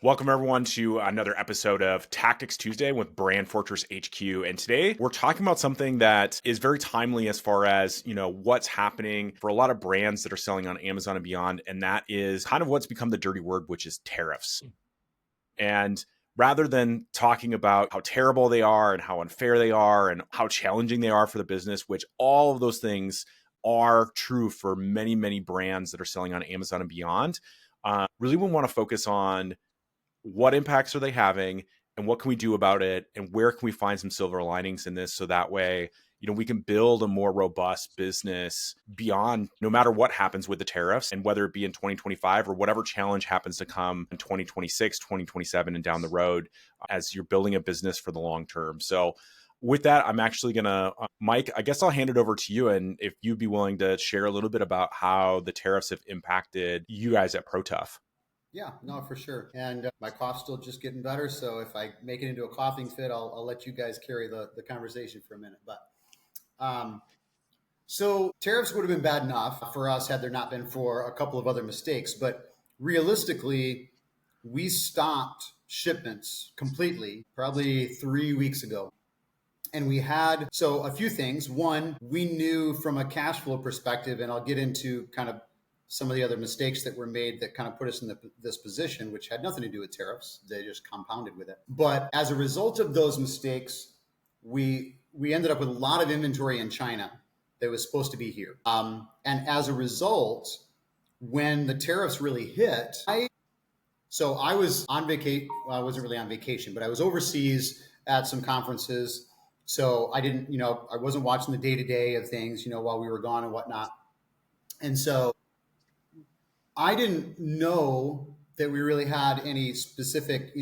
Welcome, everyone, to another episode of Tactics Tuesday with Brand Fortress HQ. And today we're talking about something that is very timely as far as, what's happening for a lot of brands that are selling on Amazon and beyond. And that is kind of what's become the dirty word, which is tariffs. And rather than talking about how terrible they are and how unfair they are and how challenging they are for the business, which all of those things are true for many, many brands that are selling on Amazon and beyond, really we want to focus on what impacts are they having and what can we do about it and where can we find some silver linings in this so that way we can build a more robust business beyond no matter what happens with the tariffs, and whether it be in 2025 or whatever challenge happens to come in 2026, 2027 and down the road, as you're building a business for the long term. So with that, I'm actually going to, Mike, I guess I'll hand it over to you. And if you'd be willing to share a little bit about how the tariffs have impacted you guys at ProTough. Yeah, no, for sure. And my cough's still just getting better. So if I make it into a coughing fit, I'll let you guys carry the conversation for a minute. But so tariffs would have been bad enough for us had there not been for a couple of other mistakes. But realistically, we stopped shipments completely probably 3 weeks ago. And we had, so a few things. One, we knew from a cash flow perspective, and I'll get into kind of some of the other mistakes that were made that kind of put us in this position, which had nothing to do with tariffs. They just compounded with it. But as a result of those mistakes, we ended up with a lot of inventory in China that was supposed to be here. And as a result, when the tariffs really hit, I was on vacation. Well, I wasn't really on vacation, but I was overseas at some conferences. So I didn't, I wasn't watching the day-to-day of things, while we were gone and whatnot. And so I didn't know that we really had any specific,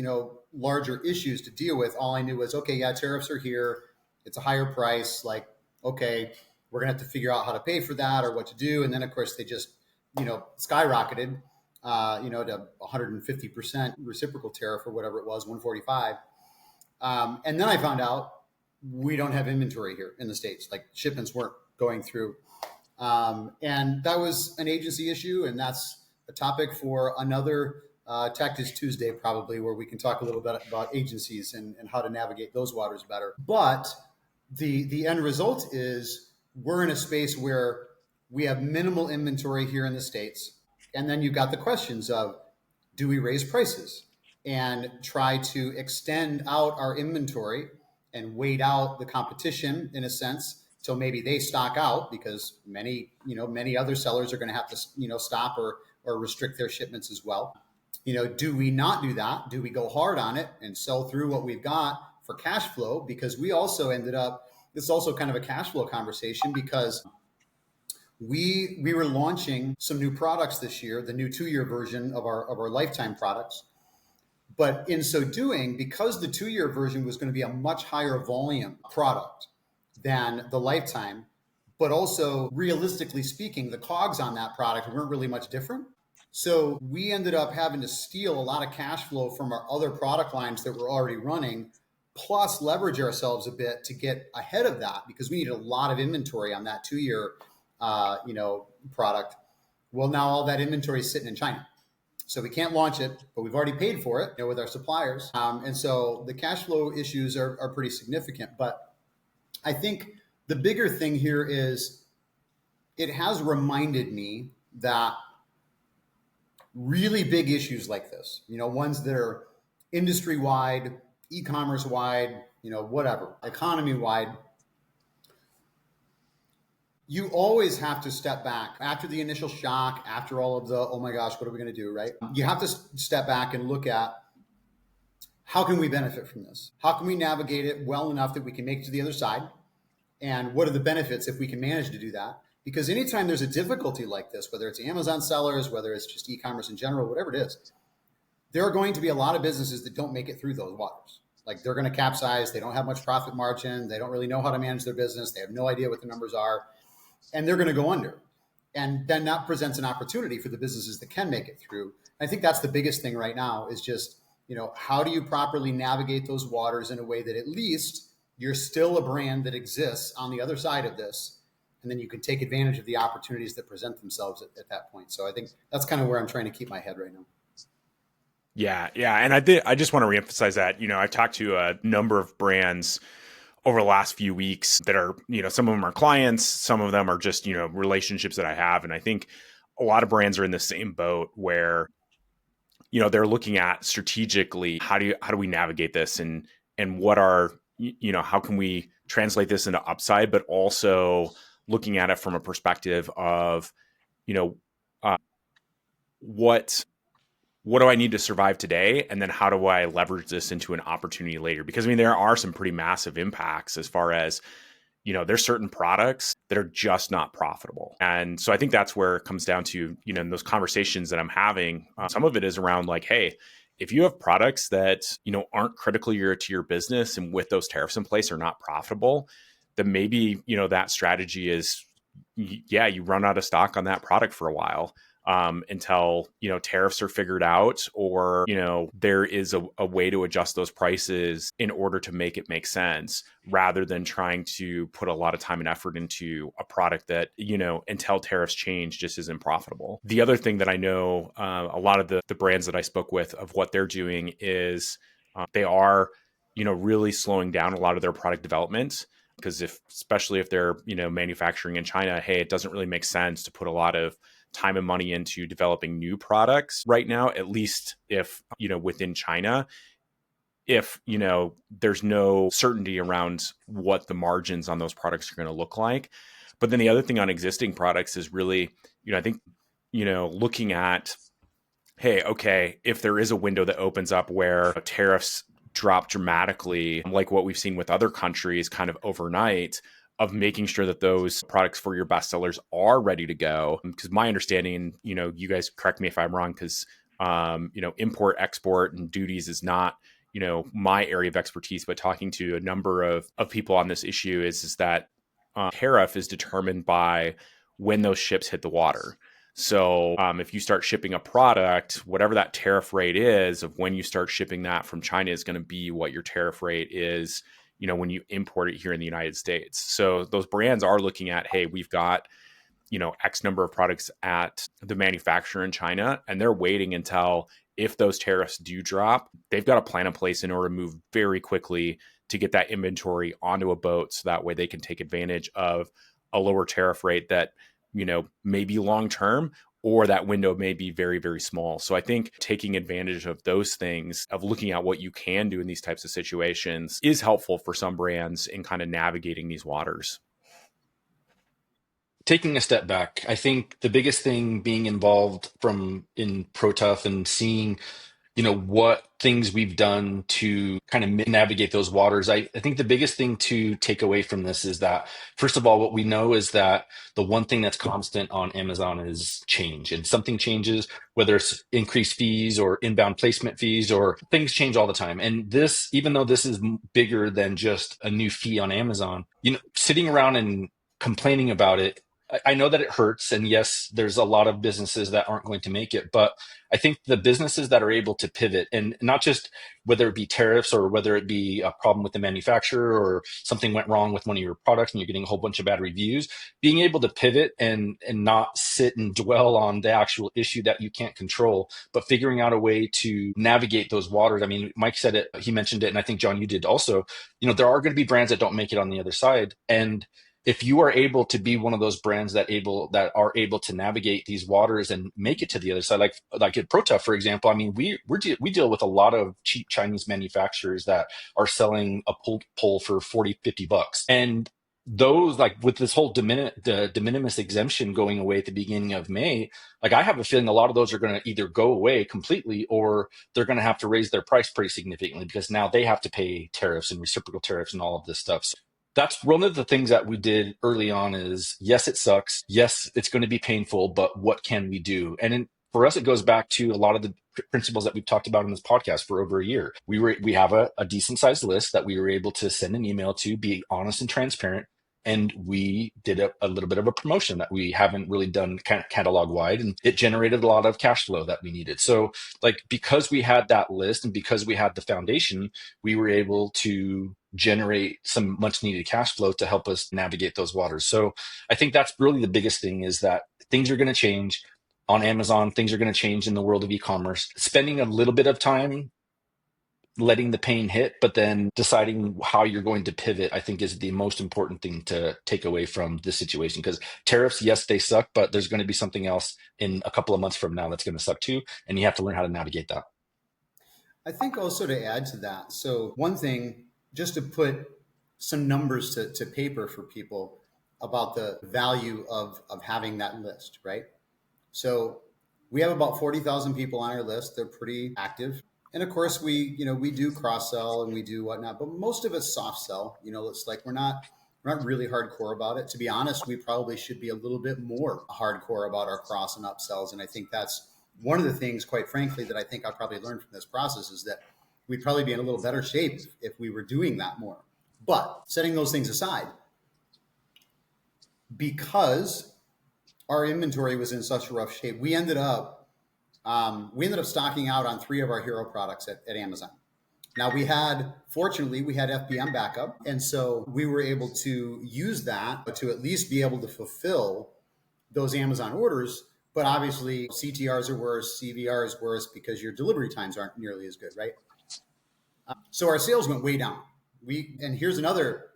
larger issues to deal with. All I knew was, okay, yeah, tariffs are here. It's a higher price. Like, okay, we're going to have to figure out how to pay for that or what to do. And then, of course, they just, skyrocketed, to 150% reciprocal tariff or whatever it was, 145. And then I found out we don't have inventory here in the States. Like, shipments weren't going through. And that was an agency issue. And that's a topic for another Tactics Tuesday, probably, where we can talk a little bit about agencies and how to navigate those waters better. But the end result is we're in a space where we have minimal inventory here in the States. And then you've got the questions of, do we raise prices and try to extend out our inventory and wait out the competition in a sense till maybe they stock out, because many other sellers are going to have to, stop or restrict their shipments as well. Do we not do that? Do we go hard on it and sell through what we've got for cash flow? Because we also ended up, this is also kind of a cash flow conversation, because we were launching some new products this year, the new 2-year version of our lifetime products. But in so doing, because the 2-year version was going to be a much higher volume product than the lifetime, but also realistically speaking, the COGS on that product weren't really much different. So we ended up having to steal a lot of cash flow from our other product lines that were already running, plus leverage ourselves a bit to get ahead of that, because we needed a lot of inventory on that 2-year, product. Well, now all that inventory is sitting in China. So we can't launch it, but we've already paid for it, with our suppliers. And so the cash flow issues are pretty significant. But I think the bigger thing here is it has reminded me that really big issues like this, ones that are industry-wide, e-commerce-wide, whatever, economy-wide, you always have to step back after the initial shock, after all of the, oh my gosh, what are we going to do, right? You have to step back and look at, how can we benefit from this? How can we navigate it well enough that we can make it to the other side? And what are the benefits if we can manage to do that? Because anytime there's a difficulty like this, whether it's Amazon sellers, whether it's just e-commerce in general, whatever it is, there are going to be a lot of businesses that don't make it through those waters. Like, they're going to capsize. They don't have much profit margin. They don't really know how to manage their business. They have no idea what the numbers are, and they're going to go under. And then that presents an opportunity for the businesses that can make it through. I think that's the biggest thing right now is just, how do you properly navigate those waters in a way that at least you're still a brand that exists on the other side of this, and then you can take advantage of the opportunities that present themselves at that point. So I think that's kind of where I'm trying to keep my head right now. Yeah, yeah, and I just want to reemphasize that. I've talked to a number of brands over the last few weeks that are, some of them are clients, some of them are just, relationships that I have, and I think a lot of brands are in the same boat where, they're looking at strategically how do we navigate this, and what are, how can we translate this into upside, but also looking at it from a perspective of, you know, uh, what what do I need to survive today? And then how do I leverage this into an opportunity later? Because I mean, there are some pretty massive impacts as far as, there's certain products that are just not profitable. And so I think that's where it comes down to, in those conversations that I'm having, some of it is around like, hey, if you have products that, aren't critical to your business and with those tariffs in place are not profitable, then maybe, that strategy is, yeah, you run out of stock on that product for a while, until tariffs are figured out, or there is a way to adjust those prices in order to make it make sense, rather than trying to put a lot of time and effort into a product that until tariffs change just isn't profitable. The other thing that I know, a lot of the brands that I spoke with of what they're doing is, they are really slowing down a lot of their product development, because especially if they're manufacturing in China, hey, it doesn't really make sense to put a lot of time and money into developing new products right now, at least if within China, if there's no certainty around what the margins on those products are going to look like. But then the other thing on existing products is really, I think, looking at, hey, okay, if there is a window that opens up where tariffs drop dramatically, like what we've seen with other countries kind of overnight, of making sure that those products for your bestsellers are ready to go. Because my understanding, you guys correct me if I'm wrong, because, import, export, and duties is not, my area of expertise, but talking to a number of people on this issue is that tariff is determined by when those ships hit the water. So if you start shipping a product, whatever that tariff rate is of when you start shipping that from China is going to be what your tariff rate is, when you import it here in the United States. So those brands are looking at, hey, we've got, X number of products at the manufacturer in China, and they're waiting until, if those tariffs do drop, they've got a plan in place in order to move very quickly to get that inventory onto a boat, so that way they can take advantage of a lower tariff rate that, may be long term, or that window may be very, very small. So I think taking advantage of those things, of looking at what you can do in these types of situations, is helpful for some brands in kind of navigating these waters. Taking a step back, I think the biggest thing being involved from in ProTough and seeing, what things we've done to kind of navigate those waters. I think the biggest thing to take away from this is that, first of all, what we know is that the one thing that's constant on Amazon is change. And something changes, whether it's increased fees or inbound placement fees, or things change all the time. And this, even though this is bigger than just a new fee on Amazon, sitting around and complaining about it, I know that it hurts. And yes, there's a lot of businesses that aren't going to make it, but I think the businesses that are able to pivot, and not just whether it be tariffs or whether it be a problem with the manufacturer or something went wrong with one of your products and you're getting a whole bunch of bad reviews, being able to pivot and not sit and dwell on the actual issue that you can't control, but figuring out a way to navigate those waters. I mean, Mike said it, he mentioned it, and I think John, you did also. There are going to be brands that don't make it on the other side. And if you are able to be one of those brands that are able to navigate these waters and make it to the other side, like at ProTough, for example, I mean, we deal with a lot of cheap Chinese manufacturers that are selling a pole for 40, $50. And those, like with this whole de minimis exemption going away at the beginning of May, like I have a feeling a lot of those are going to either go away completely, or they're going to have to raise their price pretty significantly, because now they have to pay tariffs and reciprocal tariffs and all of this stuff. So that's one of the things that we did early on is, yes, it sucks. Yes, it's going to be painful, but what can we do? For us, it goes back to a lot of the principles that we've talked about in this podcast for over a year. We have a decent sized list that we were able to send an email to, be honest and transparent. And we did a little bit of a promotion that we haven't really done catalog wide, and it generated a lot of cash flow that we needed. So like, because we had that list and because we had the foundation, we were able to generate some much needed cash flow to help us navigate those waters. So I think that's really the biggest thing, is that things are going to change. on Amazon. Things are going to change in the world of e-commerce. Spending a little bit of time letting the pain hit, but then deciding how you're going to pivot, I think is the most important thing to take away from this situation. Because tariffs, yes, they suck, but there's going to be something else in a couple of months from now that's going to suck too. And you have to learn how to navigate that. I think also to add to that, so one thing, just to put some numbers to paper for people about the value of having that list, right? So we have about 40,000 people on our list. They're pretty active. And of course, we do cross sell and we do whatnot, but most of it's soft sell. It's like we're not really hardcore about it. To be honest, we probably should be a little bit more hardcore about our cross and upsells. And I think that's one of the things, quite frankly, that I think I'll probably learn from this process is that we'd probably be in a little better shape if we were doing that more. But setting those things aside, because our inventory was in such rough shape, we ended up stocking out on 3 of our hero products at Amazon. Now fortunately, we had FBM backup. And so we were able to use that to at least be able to fulfill those Amazon orders. But obviously CTRs are worse, CVR is worse because your delivery times aren't nearly as good, right? So our sales went way down. And here's another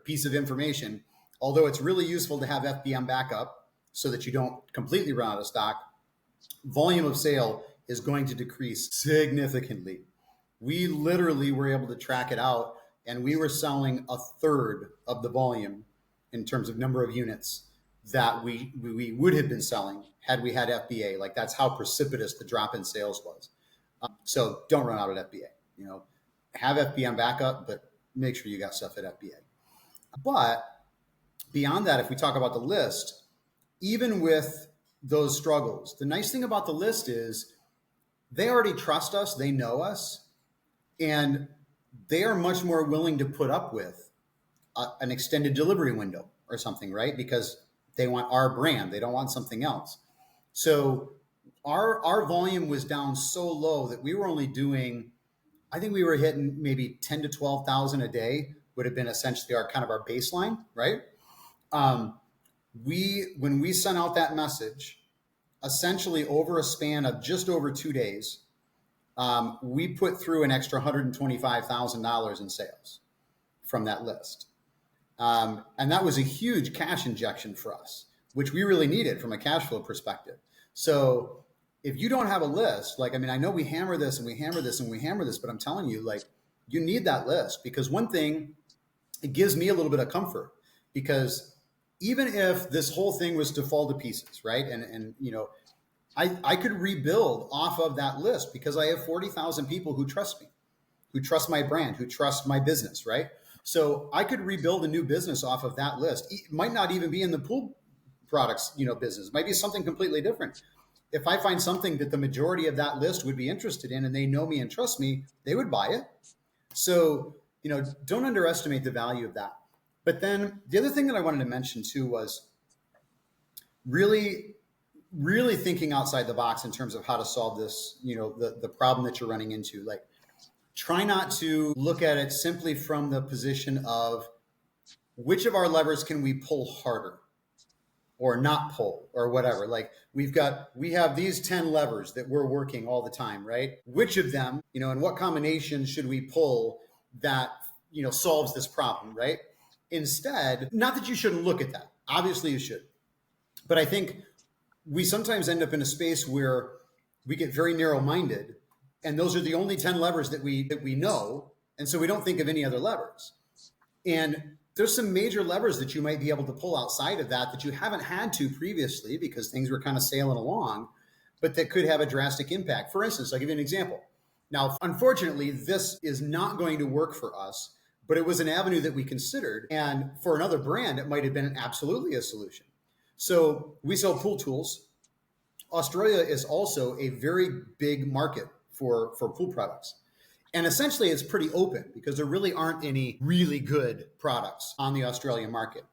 piece of information. Although it's really useful to have FBM backup so that you don't completely run out of stock, volume of sale is going to decrease significantly. We literally were able to track it out, and we were selling a third of the volume in terms of number of units that we would have been selling had we had FBA. Like, that's how precipitous the drop in sales was. So don't run out of FBA. Have FBM backup, but make sure you got stuff at FBA. But beyond that, if we talk about the list, even with those struggles, the nice thing about the list is they already trust us, they know us, and they are much more willing to put up with an extended delivery window or something, right? Because they want our brand, they don't want something else. So our volume was down so low that we were only doing, I think we were hitting maybe 10 to 12,000 a day would have been essentially our baseline, right? When we sent out that message, essentially over a span of just over 2 days, we put through an extra $125,000 in sales from that list. And that was a huge cash injection for us, which we really needed from a cash flow perspective. So if you don't have a list, I know we hammer this and we hammer this and we hammer this, but I'm telling you, you need that list, because one thing, it gives me a little bit of comfort, because even if this whole thing was to fall to pieces, right? And I could rebuild off of that list because I have 40,000 people who trust me, who trust my brand, who trust my business, right? So I could rebuild a new business off of that list. It might not even be in the pool products, business. It might be something completely different. If I find something that the majority of that list would be interested in and they know me and trust me, they would buy it. So, don't underestimate the value of that. But then the other thing that I wanted to mention too was really thinking outside the box in terms of how to solve this, the problem that you're running into. Try not to look at it simply from the position of which of our levers can we pull harder or not pull or whatever. We have these 10 levers that we're working all the time, right? Which of them, and what combination should we pull that, solves this problem, right? Instead, not that you shouldn't look at that. Obviously you should. But I think we sometimes end up in a space where we get very narrow-minded, and those are the only 10 levers that we know, and so we don't think of any other levers. And there's some major levers that you might be able to pull outside of that you haven't had to previously because things were kind of sailing along, but that could have a drastic impact. For instance, I'll give you an example. Now, unfortunately, this is not going to work for us, but it was an avenue that we considered. And for another brand, it might have been absolutely a solution. So we sell pool tools. Australia is also a very big market for pool products. And essentially it's pretty open because there really aren't any really good products on the Australian market.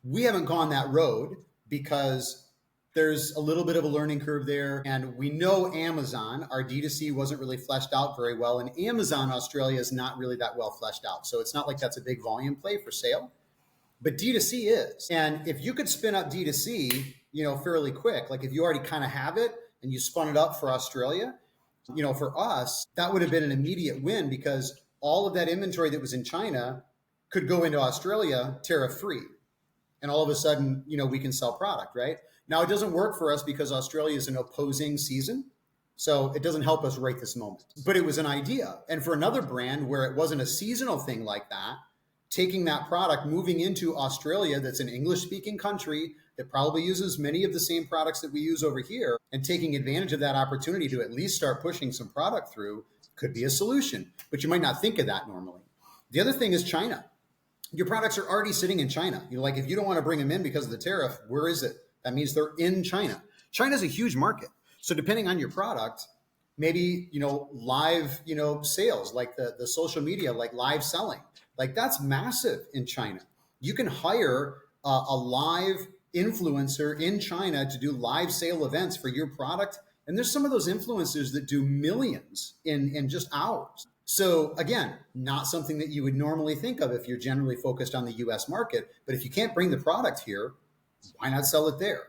We haven't gone that road because there's a little bit of a learning curve there. And we know Amazon, our D2C wasn't really fleshed out very well. And Amazon Australia is not really that well fleshed out. So it's not like that's a big volume play for sale, but D2C is. And if you could spin up D2C fairly quick. Like if you already kind of have it and you spun it up for Australia, for us, that would have been an immediate win because all of that inventory that was in China could go into Australia tariff free. And all of a sudden, we can sell product, right? Now, it doesn't work for us because Australia is an opposing season. So it doesn't help us right this moment. But it was an idea. And for another brand where it wasn't a seasonal thing like that, taking that product, moving into Australia, that's an English speaking country that probably uses many of the same products that we use over here, and taking advantage of that opportunity to at least start pushing some product through could be a solution. But you might not think of that normally. The other thing is China. Your products are already sitting in China. Like if you don't want to bring them in because of the tariff, where is it? That means they're in China. China's a huge market. So depending on your product, maybe, live, sales, like the social media, like live selling, like that's massive in China. You can hire a live influencer in China to do live sale events for your product. And there's some of those influencers that do millions in just hours. So again, not something that you would normally think of if you're generally focused on the US market. But if you can't bring the product here, why not sell it there?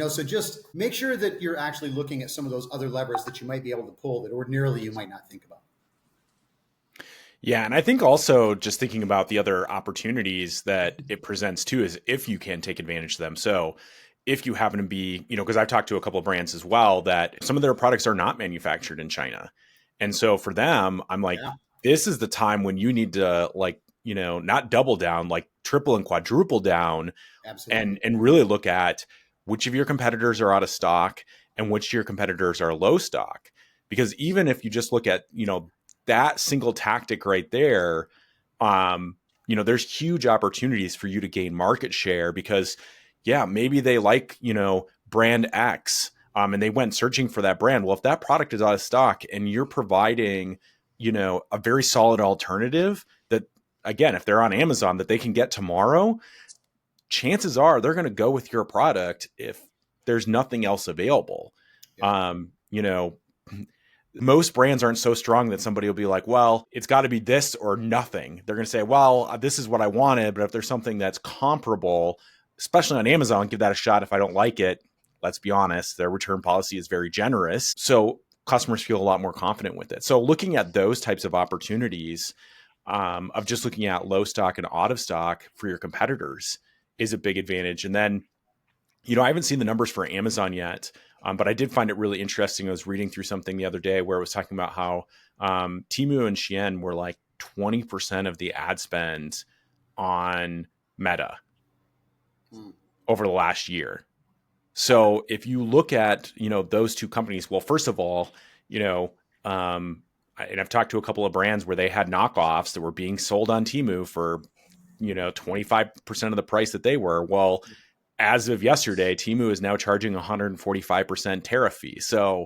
So just make sure that you're actually looking at some of those other levers that you might be able to pull that ordinarily you might not think about. Yeah. And I think also just thinking about the other opportunities that it presents too is if you can take advantage of them. So if you happen to be, because I've talked to a couple of brands as well that some of their products are not manufactured in China. And so for them, I'm like, this is the time when you need to not double down, like triple and quadruple down. Absolutely. And really look at which of your competitors are out of stock and which of your competitors are low stock. Because even if you just look at, that single tactic right there, there's huge opportunities for you to gain market share because maybe they like, brand X, and they went searching for that brand. Well, if that product is out of stock and you're providing, a very solid alternative that, again, if they're on Amazon that they can get tomorrow, chances are they're going to go with your product if there's nothing else available. Yeah. Most brands aren't so strong that somebody will be like, well, it's got to be this or nothing. They're going to say, well, this is what I wanted. But if there's something that's comparable, especially on Amazon, give that a shot. If I don't like it, let's be honest, their return policy is very generous. So customers feel a lot more confident with it. So looking at those types of opportunities, of just looking at low stock and out of stock for your competitors is a big advantage. And then, I haven't seen the numbers for Amazon yet, but I did find it really interesting. I was reading through something the other day where it was talking about how Temu and Shein were like 20% of the ad spend on Meta over the last year. So if you look at, those two companies, well, first of all, and I've talked to a couple of brands where they had knockoffs that were being sold on Temu for, 25% of the price that they were. Well, as of yesterday, Temu is now charging 145% tariff fee. So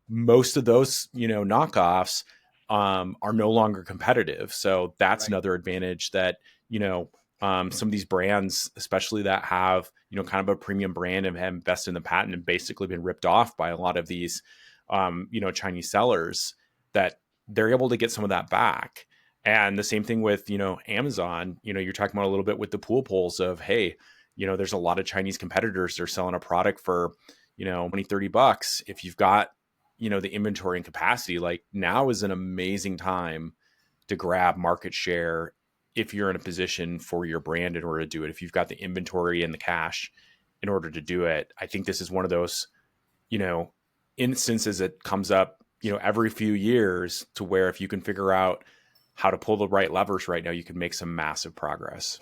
most of those, knockoffs are no longer competitive. So that's another advantage that, some of these brands, especially that have, kind of a premium brand and have invested in the patent and basically been ripped off by a lot of these, Chinese sellers, that they're able to get some of that back. And the same thing with, Amazon, you're talking about a little bit with the pool polls of, hey, there's a lot of Chinese competitors that are selling a product for, $20-30. If you've got, the inventory and capacity, like now is an amazing time to grab market share if you're in a position for your brand in order to do it. If you've got the inventory and the cash in order to do it, I think this is one of those, instances that comes up, every few years to where if you can figure out how to pull the right levers right now, you can make some massive progress.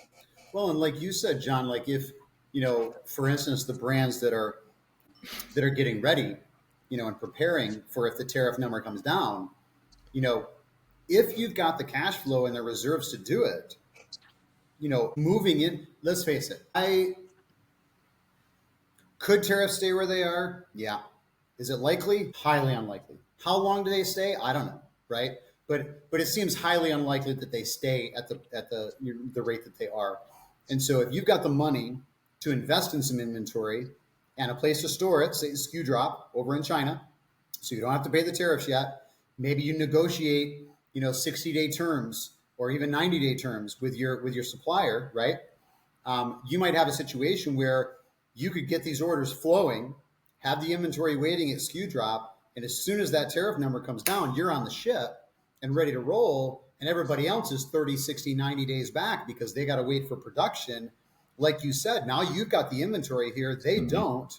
Well, and like you said, John, like if, for instance, the brands that are getting ready, and preparing for if the tariff number comes down, if you've got the cash flow and the reserves to do it, moving in, let's face it, could tariffs stay where they are? Yeah. Is it likely? Highly unlikely. How long do they stay? I don't know, right? But it seems highly unlikely that they stay at the rate that they are. And so if you've got the money to invest in some inventory and a place to store it, say SKU drop over in China, so you don't have to pay the tariffs yet, maybe you negotiate, 60-day terms or even 90-day terms with your supplier, right? You might have a situation where you could get these orders flowing, have the inventory waiting at SKU drop, and as soon as that tariff number comes down, you're on the ship and ready to roll, and everybody else is 30, 60, 90 days back because they got to wait for production. Like you said, now you've got the inventory here, they don't,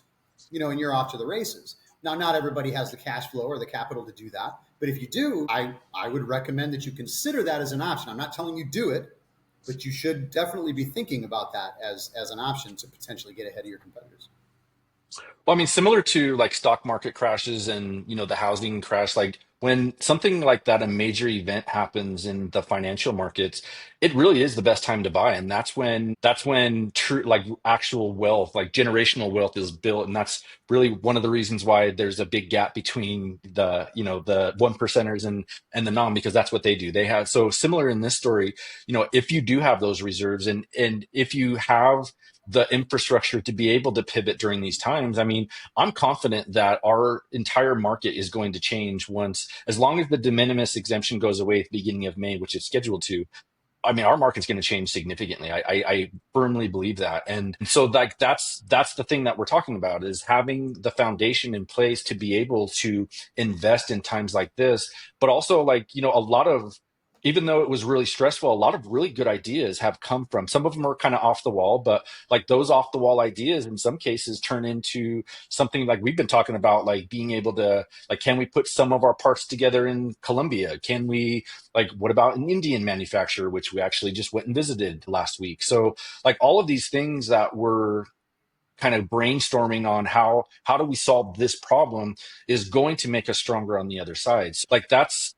and you're off to the races. Now, not everybody has the cash flow or the capital to do that, but if you do, I would recommend that you consider that as an option. I'm not telling you do it, but you should definitely be thinking about that as an option to potentially get ahead of your competitors. Well, I mean, similar to like stock market crashes and the housing crash, like when something like that, a major event happens in the financial markets, it really is the best time to buy. And that's when true like actual wealth, like generational wealth is built. And that's really one of the reasons why there's a big gap between the one percenters and the non, because that's what they do. They have so similar in this story, if you do have those reserves and if you have the infrastructure to be able to pivot during these times. I mean, I'm confident that our entire market is going to change once, as long as the de minimis exemption goes away at the beginning of May, which it's scheduled to. I mean, our market's going to change significantly. I firmly believe that, and so like that's the thing that we're talking about is having the foundation in place to be able to invest in times like this, but also like a lot of even though it was really stressful, a lot of really good ideas have come from. Some of them are kind of off the wall, but like those off the wall ideas in some cases turn into something like we've been talking about, like being able to like, can we put some of our parts together in Colombia? Can we like, what about an Indian manufacturer, which we actually just went and visited last week? So like all of these things that were kind of brainstorming on how do we solve this problem is going to make us stronger on the other side. So, like that's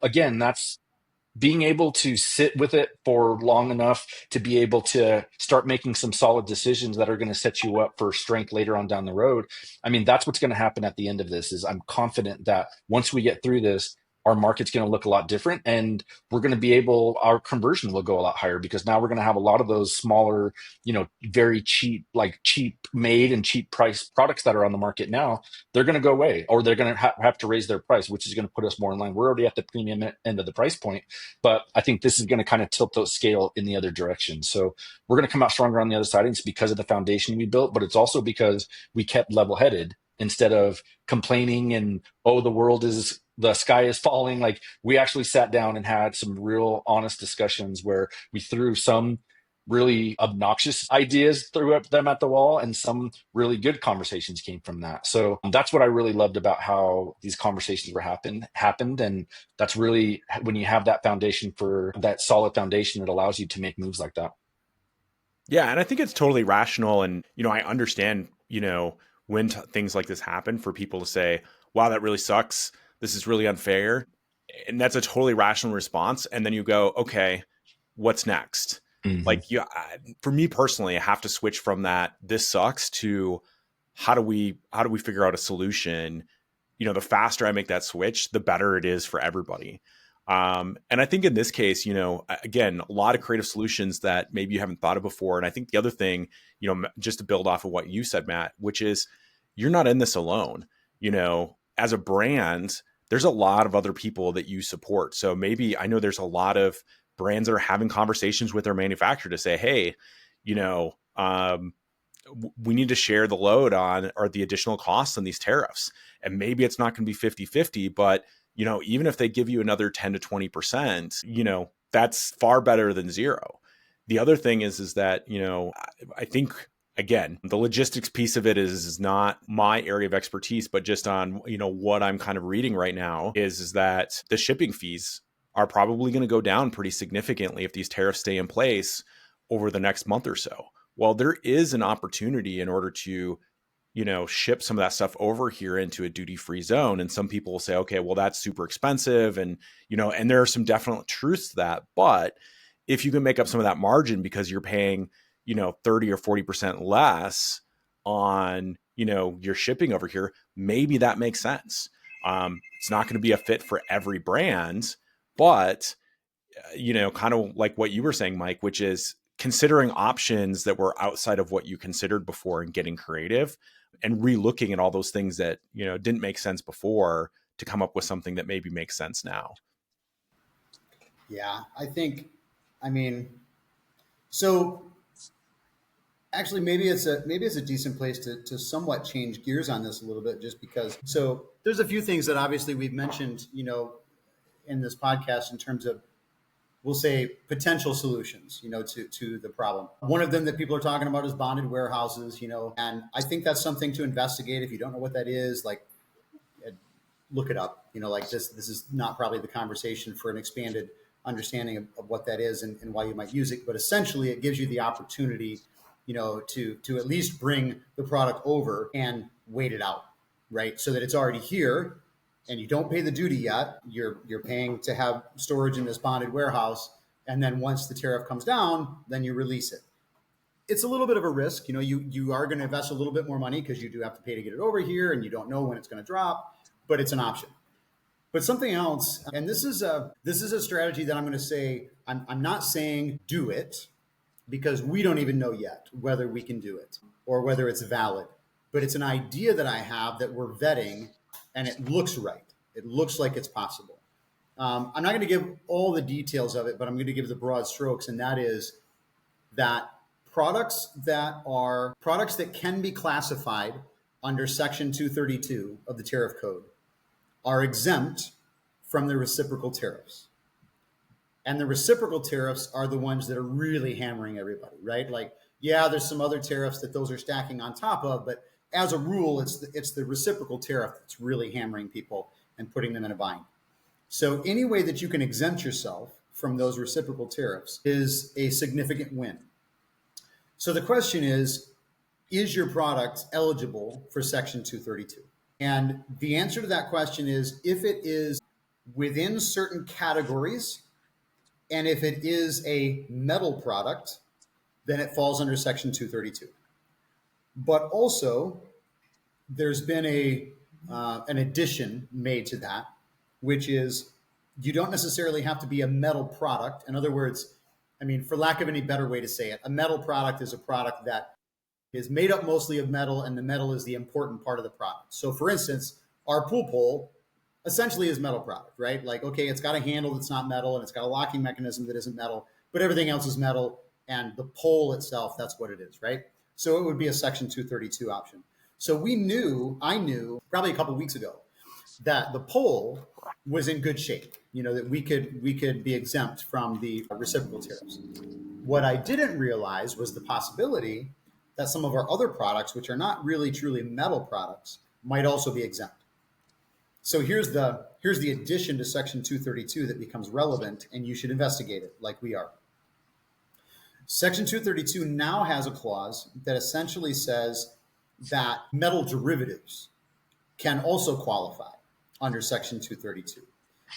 being able to sit with it for long enough to be able to start making some solid decisions that are going to set you up for strength later on down the road. I mean, that's what's going to happen at the end of this. Is I'm confident that once we get through this, our market's going to look a lot different, and we're going to be able, our conversion will go a lot higher, because now we're going to have a lot of those smaller, very cheap, like cheap made and cheap price products that are on the market now. They're going to go away, or they're going to have to raise their price, which is going to put us more in line. We're already at the premium end of the price point, but I think this is going to kind of tilt the scale in the other direction. So we're going to come out stronger on the other side. And it's because of the foundation we built, but it's also because we kept level headed instead of complaining and, oh, the sky is falling. Like we actually sat down and had some real honest discussions where we threw some really obnoxious ideas, threw up them at the wall, and some really good conversations came from that. So that's what I really loved about how these conversations happened. And that's really when you have that foundation, for that solid foundation, that allows you to make moves like that. Yeah, and I think it's totally rational. And, I understand, when things like this happen, for people to say, wow, that really sucks. This is really unfair. And that's a totally rational response. And then you go, okay, what's next? Mm-hmm. Like, for me personally, I have to switch from that, this sucks, to how do we figure out a solution? The faster I make that switch, the better it is for everybody. And I think in this case, again, a lot of creative solutions that maybe you haven't thought of before. And I think the other thing, just to build off of what you said, Matt, which is you're not in this alone. As a brand, there's a lot of other people that you support. So maybe, I know there's a lot of brands that are having conversations with their manufacturer to say, hey, you know, um, we need to share the load on, or the additional costs on these tariffs. And maybe it's not going to be 50-50, but even if they give you another 10 to 20%, that's far better than zero. The other thing is that, I think, again, the logistics piece of it is not my area of expertise, but just on, what I'm kind of reading right now is that the shipping fees are probably going to go down pretty significantly if these tariffs stay in place over the next month or so. Well, there is an opportunity in order to, ship some of that stuff over here into a duty-free zone. And some people will say, okay, well, that's super expensive. And, and there are some definite truths to that. But if you can make up some of that margin because you're paying, 30 or 40% less on, your shipping over here, maybe that makes sense. It's not going to be a fit for every brand, but, kind of like what you were saying, Mike, which is considering options that were outside of what you considered before and getting creative and re-looking at all those things that, didn't make sense before to come up with something that maybe makes sense now. Yeah, I think, I mean, so Actually, maybe it's a decent place to somewhat change gears on this a little bit, just because. So there's a few things that obviously we've mentioned, in this podcast in terms of, we'll say, potential solutions, to the problem. One of them that people are talking about is bonded warehouses, and I think that's something to investigate. If you don't know what that is, like, look it up. Like, this is not probably the conversation for an expanded understanding of what that is and why you might use it. But essentially, it gives you the opportunity, to at least bring the product over and wait it out, right? So that it's already here, and you don't pay the duty yet. You're paying to have storage in this bonded warehouse, and then once the tariff comes down, then you release it. It's a little bit of a risk. You are going to invest a little bit more money because you do have to pay to get it over here, and you don't know when it's going to drop, but it's an option. But something else, and this is a strategy that I'm going to say, I'm not saying do it, because we don't even know yet whether we can do it or whether it's valid. But it's an idea that I have that we're vetting, and it looks right. It looks like it's possible. I'm not going to give all the details of it, but I'm going to give the broad strokes, and that is that products that can be classified under Section 232 of the Tariff Code are exempt from the reciprocal tariffs. And the reciprocal tariffs are the ones that are really hammering everybody, right? Like, yeah, there's some other tariffs that those are stacking on top of, but as a rule, it's the reciprocal tariff that's really hammering people and putting them in a bind. So any way that you can exempt yourself from those reciprocal tariffs is a significant win. So the question is your product eligible for Section 232? And the answer to that question is, if it is within certain categories, and if it is a metal product, then it falls under Section 232. But also, there's been an addition made to that, which is you don't necessarily have to be a metal product. In other words, for lack of any better way to say it, a metal product is a product that is made up mostly of metal, and the metal is the important part of the product. So for instance, our pool pole essentially is metal product, right? Like, okay, it's got a handle that's not metal, and it's got a locking mechanism that isn't metal, but everything else is metal, and the pole itself, that's what it is, right? So it would be a Section 232 option. So I knew probably a couple of weeks ago that the pole was in good shape, that we could be exempt from the reciprocal tariffs. What I didn't realize was the possibility that some of our other products, which are not really truly metal products, might also be exempt. So here's the addition to Section 232 that becomes relevant, and you should investigate it like we are. Section 232 now has a clause that essentially says that metal derivatives can also qualify under Section 232.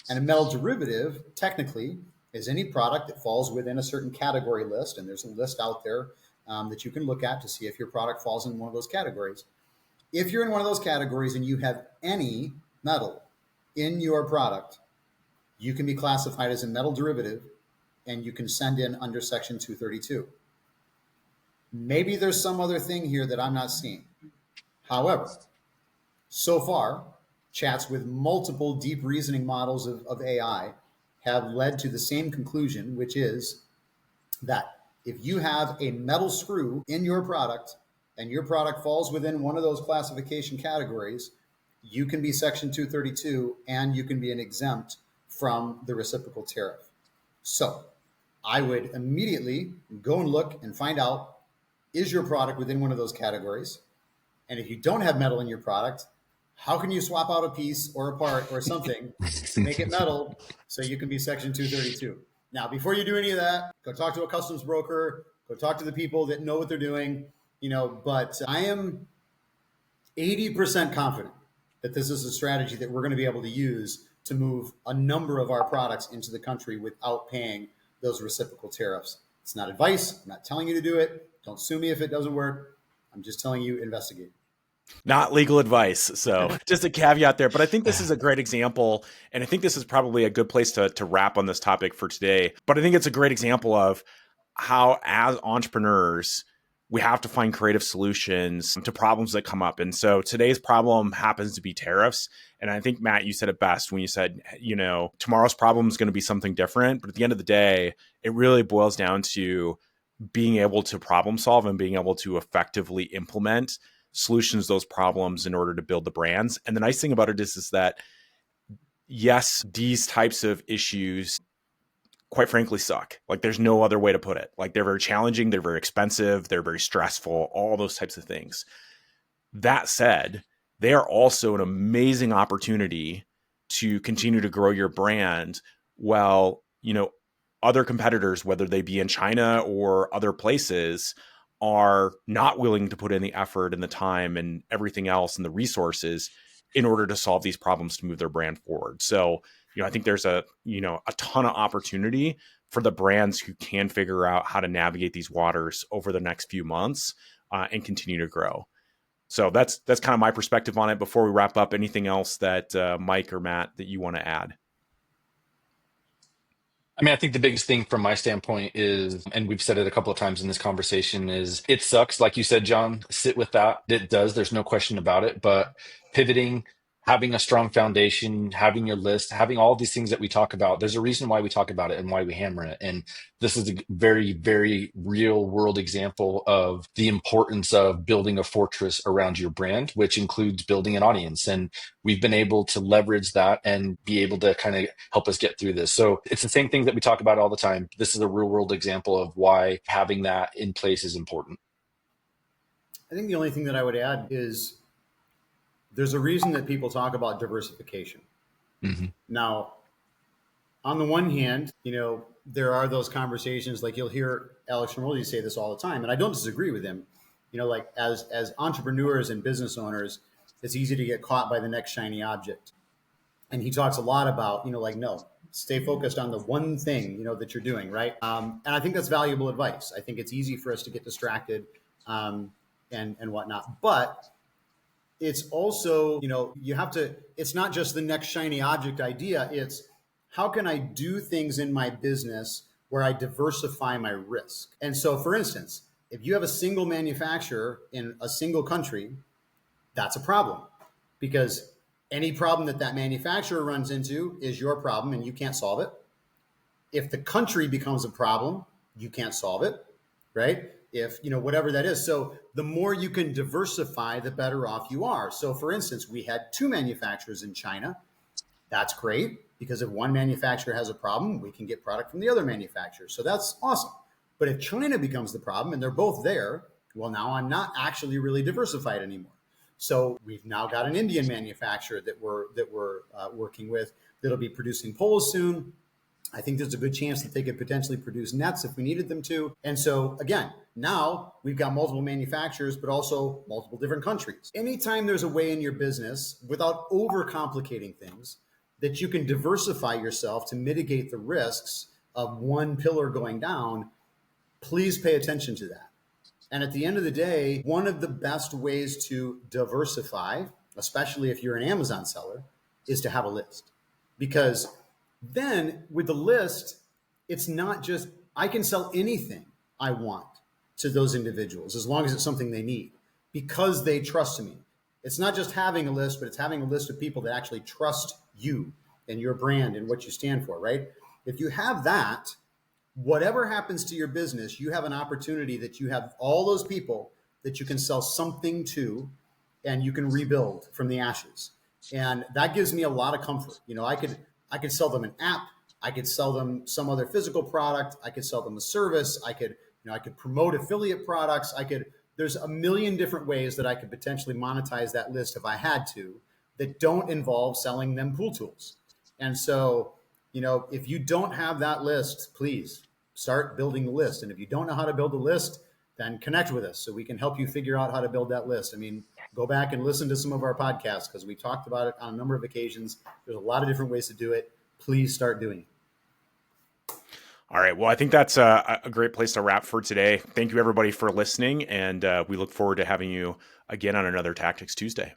And a metal derivative, technically, is any product that falls within a certain category list, and there's a list out there that you can look at to see if your product falls in one of those categories. If you're in one of those categories and you have any metal in your product, you can be classified as a metal derivative, and you can send in under Section 232. Maybe there's some other thing here that I'm not seeing. However, so far, chats with multiple deep reasoning models of AI have led to the same conclusion, which is that if you have a metal screw in your product and your product falls within one of those classification categories, you can be Section 232 and you can be an exempt from the reciprocal tariff. So I would immediately go and look and find out, is your product within one of those categories? And if you don't have metal in your product, how can you swap out a piece or a part or something to make it metal so you can be Section 232? Now, before you do any of that, go talk to a customs broker, go talk to the people that know what they're doing, but I am 80% confident that this is a strategy that we're going to be able to use to move a number of our products into the country without paying those reciprocal tariffs. It's not advice. I'm not telling you to do it. Don't sue me if it doesn't work. I'm just telling you, investigate. Not legal advice. So just a caveat there. But I think this is a great example. And I think this is probably a good place to wrap on this topic for today. But I think it's a great example of how, as entrepreneurs, we have to find creative solutions to problems that come up. And so today's problem happens to be tariffs. And I think, Matt, you said it best when you said, tomorrow's problem is going to be something different. But at the end of the day, it really boils down to being able to problem solve and being able to effectively implement solutions to those problems in order to build the brands. And the nice thing about it is that yes, these types of issues quite frankly suck. Like there's no other way to put it. Like they're very challenging, they're very expensive, they're very stressful, all those types of things. That said, they are also an amazing opportunity to continue to grow your brand while, other competitors, whether they be in China or other places, are not willing to put in the effort and the time and everything else and the resources in order to solve these problems to move their brand forward. So, I think there's a ton of opportunity for the brands who can figure out how to navigate these waters over the next few months and continue to grow. So that's kind of my perspective on it. Before we wrap up, anything else that Mike or Matt that you want to add? I mean, I think the biggest thing from my standpoint is, and we've said it a couple of times in this conversation, is it sucks. Like you said, John, sit with that. It does. There's no question about it. But pivoting, having a strong foundation, having your list, having all these things that we talk about, there's a reason why we talk about it and why we hammer it. And this is a very, very real world example of the importance of building a fortress around your brand, which includes building an audience. And we've been able to leverage that and be able to kind of help us get through this. So it's the same things that we talk about all the time. This is a real world example of why having that in place is important. I think the only thing that I would add is there's a reason that people talk about diversification. Mm-hmm. Now, on the one hand, there are those conversations like you'll hear Alex Ramoldi say this all the time, and I don't disagree with him. Like as entrepreneurs and business owners, it's easy to get caught by the next shiny object. And he talks a lot about, no, stay focused on the one thing, that you're doing, right? And I think that's valuable advice. I think it's easy for us to get distracted and whatnot. But it's also, you have to, it's not just the next shiny object idea. It's how can I do things in my business where I diversify my risk? And so, for instance, if you have a single manufacturer in a single country, that's a problem because any problem that manufacturer runs into is your problem and you can't solve it. If the country becomes a problem, you can't solve it, right? If, whatever that is. So the more you can diversify, the better off you are. So for instance, we had 2 manufacturers in China. That's great because if one manufacturer has a problem, we can get product from the other manufacturer. So that's awesome. But if China becomes the problem and they're both there, well, now I'm not actually really diversified anymore. So we've now got an Indian manufacturer that we're working with that'll be producing poles soon. I think there's a good chance that they could potentially produce nets if we needed them to. And so again, now we've got multiple manufacturers, but also multiple different countries. Anytime there's a way in your business without overcomplicating things that you can diversify yourself to mitigate the risks of one pillar going down, please pay attention to that. And at the end of the day, one of the best ways to diversify, especially if you're an Amazon seller, is to have a list. Because then with the list, it's not just, I can sell anything I want to those individuals as long as it's something they need because they trust me. It's not just having a list, but it's having a list of people that actually trust you and your brand and what you stand for, right? If you have that, whatever happens to your business, you have an opportunity that you have all those people that you can sell something to and you can rebuild from the ashes. And that gives me a lot of comfort. I could sell them an app. I could sell them some other physical product. I could sell them a service. I could promote affiliate products. There's a million different ways that I could potentially monetize that list if I had to, that don't involve selling them pool tools. And so, if you don't have that list, please start building the list. And if you don't know how to build a list, then connect with us so we can help you figure out how to build that list. I mean, go back and listen to some of our podcasts because we talked about it on a number of occasions. There's a lot of different ways to do it. Please start doing it. All right. Well, I think that's a great place to wrap for today. Thank you, everybody, for listening. And we look forward to having you again on another Tactics Tuesday.